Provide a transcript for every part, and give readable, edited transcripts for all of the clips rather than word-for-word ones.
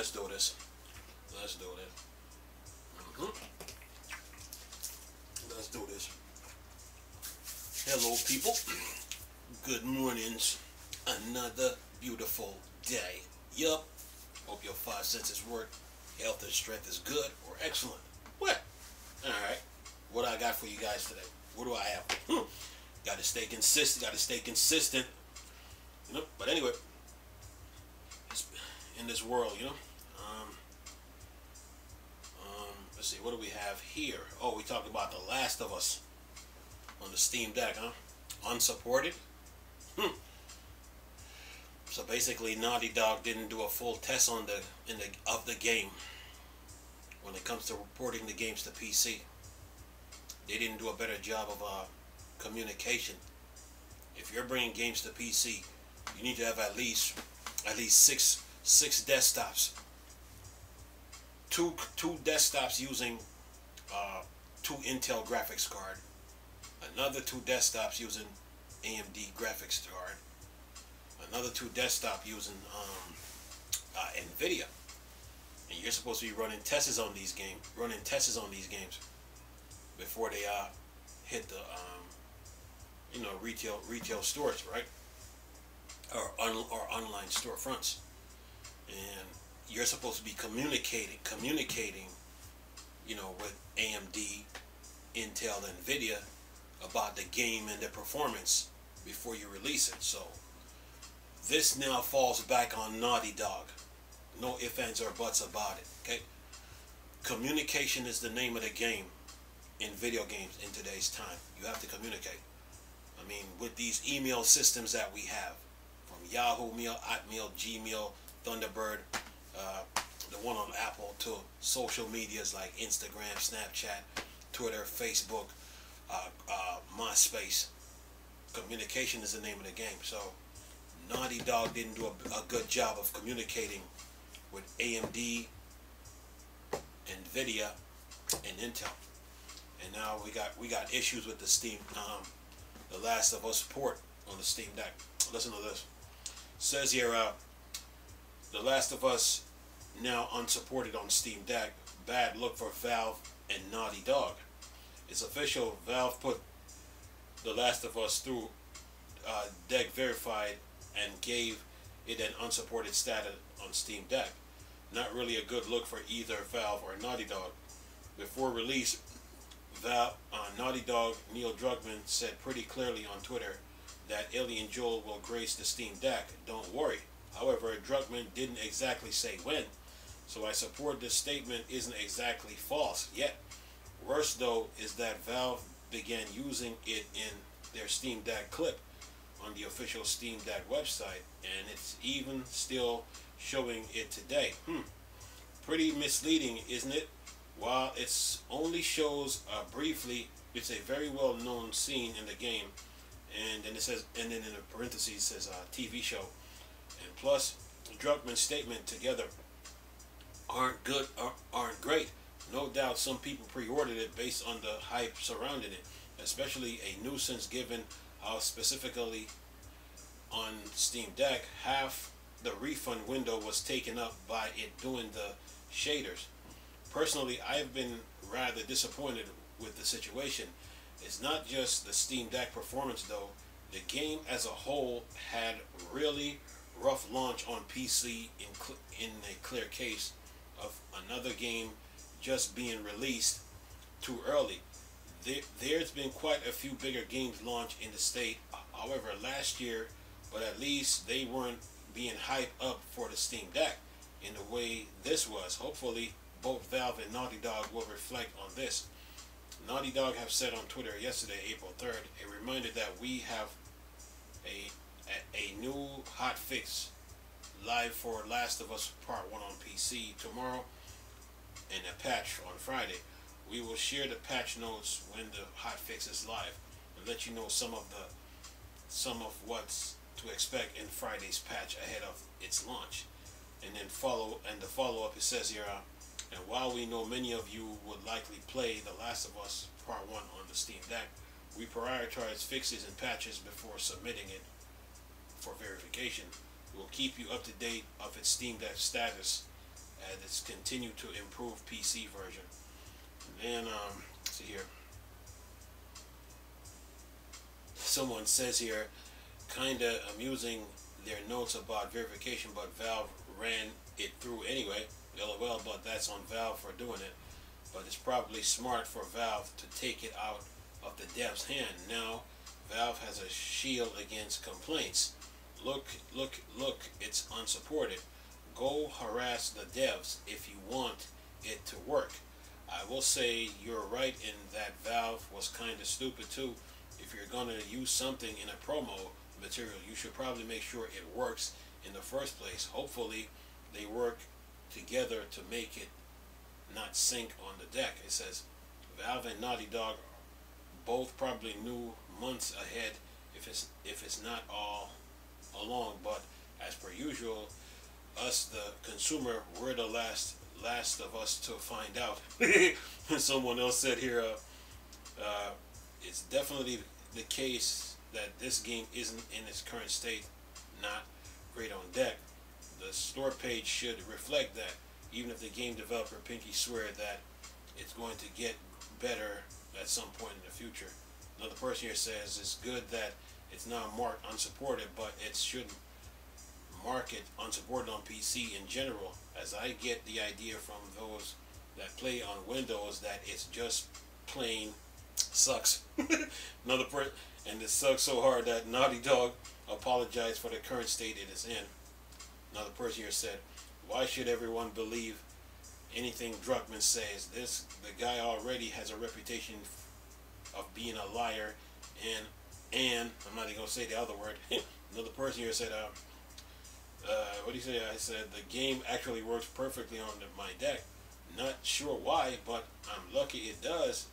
let's do this. Let's do this. Let's do this. Hello, people. Good mornings. Another beautiful day. Yup. Hope your five senses work. Health and strength is good or excellent. What? Alright. What I got for you guys today? What do I have? Gotta stay consistent. Gotta stay consistent. You know? But anyway, in this world, you know? Let's see. What do we have here? Oh, we talked about The Last of Us on the Steam Deck, huh? Unsupported. So basically, Naughty Dog didn't do a full test on the game when it comes to reporting the games to PC. They didn't do a better job of communication. If you're bringing games to PC, you need to have at least six desktops. Two desktops using 2 Intel graphics card. Another 2 desktops using AMD graphics card. Another 2 desktop using NVIDIA. And you're supposed to be running tests on these games, before they hit the retail stores, right? Or online storefronts. And you're supposed to be communicating, with AMD, Intel, and NVIDIA about the game and the performance before you release it. So this now falls back on Naughty Dog. No ifs, ands, or buts about it. Okay. Communication is the name of the game in video games in today's time. You have to communicate. I mean, with these email systems that we have, from Yahoo Mail, Hotmail, Gmail, Thunderbird, the one on Apple, to social medias like Instagram, Snapchat, Twitter, Facebook, MySpace. Communication is the name of the game. So Naughty Dog didn't do a good job of communicating with AMD, NVIDIA, and Intel. And now we got issues with the Steam, The Last of Us port on the Steam Deck. Listen to this. It says here, The Last of Us now unsupported on Steam Deck. Bad look for Valve and Naughty Dog. It's official. Valve put The Last of Us through Deck Verified and gave it an unsupported status on Steam Deck. Not really a good look for either Valve or Naughty Dog. Before release, Naughty Dog Neil Druckmann said pretty clearly on Twitter that Ellie and Joel will grace the Steam Deck. Don't worry. However, Druckmann didn't exactly say when, so I support this statement isn't exactly false yet. Worse though is that Valve began using it in their Steam Deck clip on the official Steam Deck website, and it's even still showing it today. Pretty misleading, isn't it? While it only shows briefly, it's a very well known scene in the game, and then it says, and then in the parentheses it says TV show. And plus, Druckmann's statement together aren't great. No doubt some people pre-ordered it based on the hype surrounding it, especially a nuisance given how specifically on Steam Deck half the refund window was taken up by it doing the shaders. Personally, I've been rather disappointed with the situation. It's not just the Steam Deck performance though. The game as a whole had really rough launch on PC in a clear case of another game just being released too early. There's been quite a few bigger games launched in the state, however, last year, but at least they weren't being hyped up for the Steam Deck in the way this was. Hopefully, both Valve and Naughty Dog will reflect on this. Naughty Dog have said on Twitter yesterday, April 3rd, a reminder that we have a new hot fix live for Last of Us Part 1 on PC tomorrow and a patch on Friday. We will share the patch notes when the hotfix is live and let you know some of what's to expect in Friday's patch ahead of its launch. And then the follow-up, it says here, and while we know many of you would likely play The Last of Us Part 1 on the Steam Deck, we prioritize fixes and patches before submitting it for verification. We'll keep you up to date of its Steam Deck status as it's continued to improve PC version. And then see here, someone says here, kinda amusing their notes about verification, but Valve ran it through anyway. LOL, but that's on Valve for doing it. But it's probably smart for Valve to take it out of the dev's hand. Now Valve has a shield against complaints. Look, it's unsupported. Go harass the devs if you want it to work. I will say you're right in that Valve was kind of stupid too. If you're going to use something in a promo material, you should probably make sure it works in the first place. Hopefully they work together to make it not sink on the deck. It says Valve and Naughty Dog both probably knew months ahead, if it's not all along, but as per usual, us the consumer, we're the last of us to find out. Someone else said here, it's definitely the case that this game isn't in its current state not great on deck. The store page should reflect that, even if the game developer pinky swear that it's going to get better at some point in the future. Another person here says it's good that it's now marked unsupported, but it shouldn't mark it unsupported on PC in general, as I get the idea from those that play on Windows that it's just plain sucks. Another person, and it sucks so hard that Naughty Dog apologized for the current state it is in. Another person here said, why should everyone believe anything Druckmann says? The guy already has a reputation of being a liar, and I'm not even gonna say the other word. Another person here said, what do you say? I said the game actually works perfectly on my deck. Not sure why, but I'm lucky it does,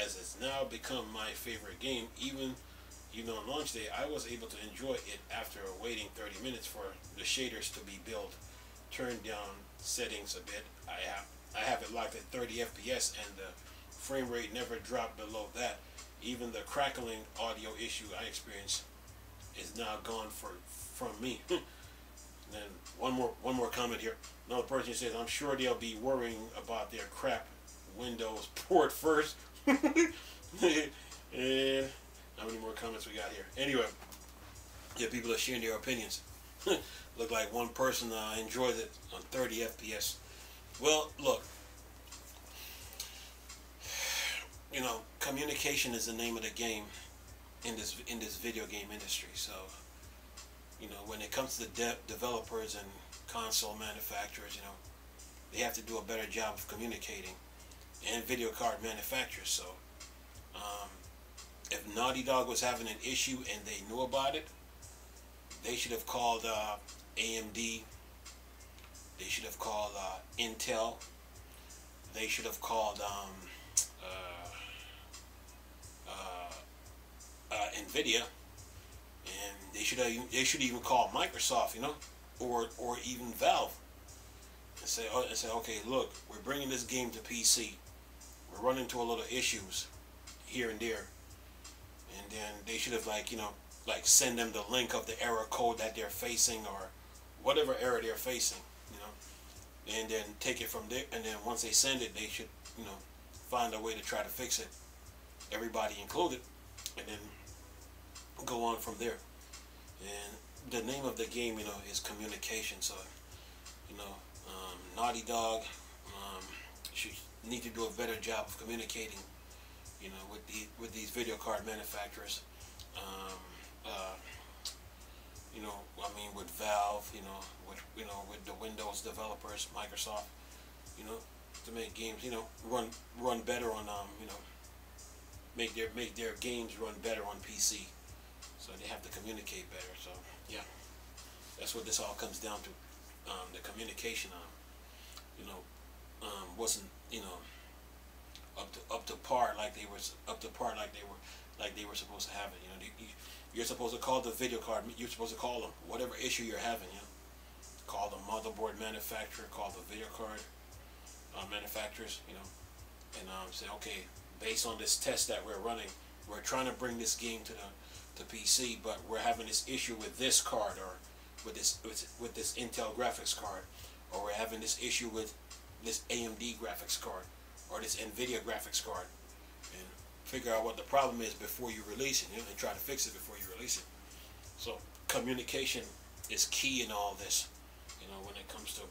as it's now become my favorite game. Even on launch day, I was able to enjoy it after waiting 30 minutes for the shaders to be built. Turned down settings a bit. I have it locked at 30 FPS, and the frame rate never dropped below that. Even the crackling audio issue I experienced is now gone from me. Then one more comment here. Another person says, I'm sure they'll be worrying about their crap Windows port first. And how many more comments we got here? Anyway, yeah, people are sharing their opinions. Look like one person enjoys it on 30 FPS. Well, look, communication is the name of the game in this video game industry. So, when it comes to the developers and console manufacturers, they have to do a better job of communicating, and video card manufacturers. So, if Naughty Dog was having an issue and they knew about it, they should have called AMD. They should have called Intel. They should have called NVIDIA, and they should even call Microsoft, or even Valve, and say, okay, look, we're bringing this game to PC. We're running into a lot of issues here and there, and then they should have send them the link of the error code that they're facing, or whatever error they're facing, and then take it from there. And then once they send it, they should, find a way to try to fix it, everybody included, and then go on from there. And the name of the game, is communication. So, Naughty Dog should need to do a better job of communicating, with these video card manufacturers. With Valve, with the Windows developers, Microsoft, to make games, run better on, make their games run better on PC. So they have to communicate better. So yeah, that's what this all comes down to. The communication, wasn't, up to par like they were supposed to have it. You're supposed to call the video card. You're supposed to call them whatever issue you're having. Call the motherboard manufacturer. Call the video card manufacturers. And say, okay, based on this test that we're running, we're trying to bring this game to PC, but we're having this issue with this card, or with this Intel graphics card, or we're having this issue with this AMD graphics card or this NVIDIA graphics card, and figure out what the problem is before you release it, and try to fix it before you release it. So communication is key in all this, when it comes to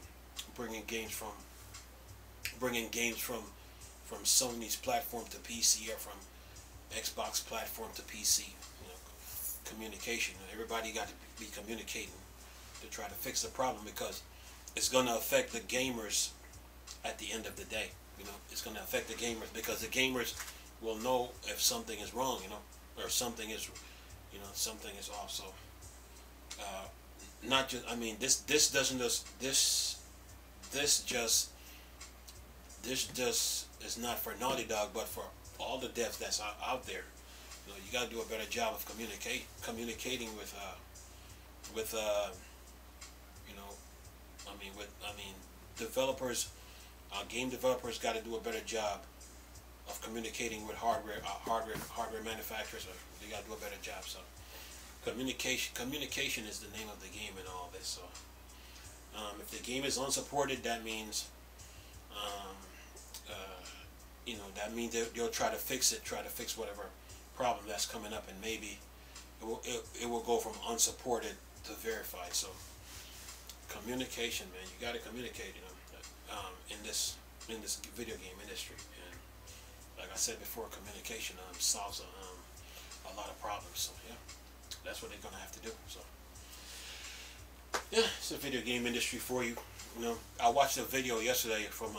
bringing games from Sony's platform to PC, or from Xbox platform to PC. Communication. Everybody got to be communicating to try to fix the problem, because it's going to affect the gamers at the end of the day. It's going to affect the gamers, because the gamers will know if something is wrong, or something is off. So, not just, this just is not for Naughty Dog, but for all the devs that's out there. You got to do a better job of communicating with developers. Game developers got to do a better job of communicating with hardware manufacturers. They got to do a better job. So communication is the name of the game in all this. So if the game is unsupported, that means they'll try to fix it, try to fix whatever problem that's coming up, and maybe it will go from unsupported to verified. So communication, man, you got to communicate, in this video game industry. And like I said before, communication solves a lot of problems. So yeah, that's what they're gonna have to do. So yeah, it's a video game industry for you. I watched a video yesterday from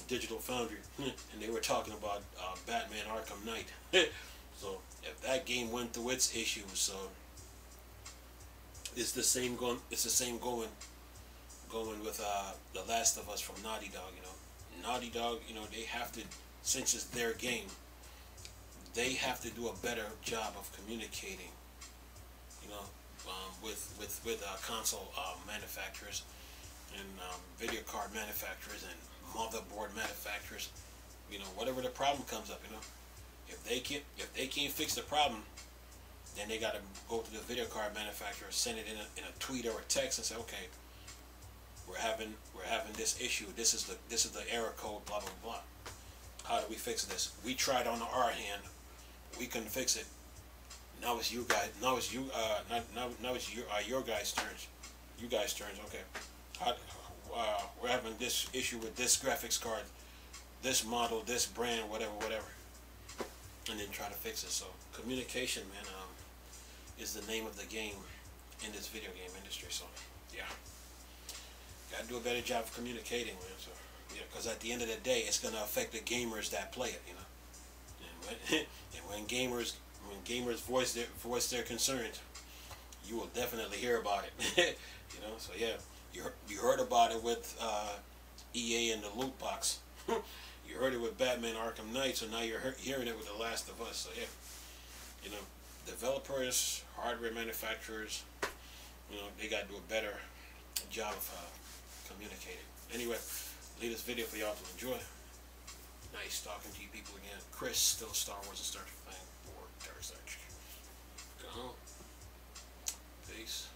Digital Foundry, and they were talking about Batman Arkham Knight. So if that game went through its issues, so it's the same going with The Last of Us from Naughty Dog. Naughty Dog, they have to, since it's their game, they have to do a better job of communicating, with console manufacturers and video card manufacturers and motherboard manufacturers. Whatever the problem comes up, if they can't fix the problem, then they got to go to the video card manufacturer, send it in a tweet or a text, and say, okay, we're having this issue. This is the error code. Blah blah blah. How do we fix this? We tried on our hand. We couldn't fix it. Now it's you guys. Now it's you. Now it's your guys' turns. You guys' turns. Okay. We're having this issue with this graphics card, this model, this brand, whatever, and then try to fix it. So communication, man, is the name of the game in this video game industry. So yeah, gotta do a better job of communicating, man. So yeah, because at the end of the day, it's gonna affect the gamers that play it, And when gamers voice their concerns, you will definitely hear about it. So yeah, you heard about it with EA and the loot box. You heard it with Batman Arkham Knight, so now you're hearing it with The Last of Us. So yeah, developers, hardware manufacturers, they got to do a better job of communicating. Anyway, leave this video for y'all to enjoy. Nice talking to you people again. Chris, still Star Wars and Star Trek fan for Thursday. Go home. Peace.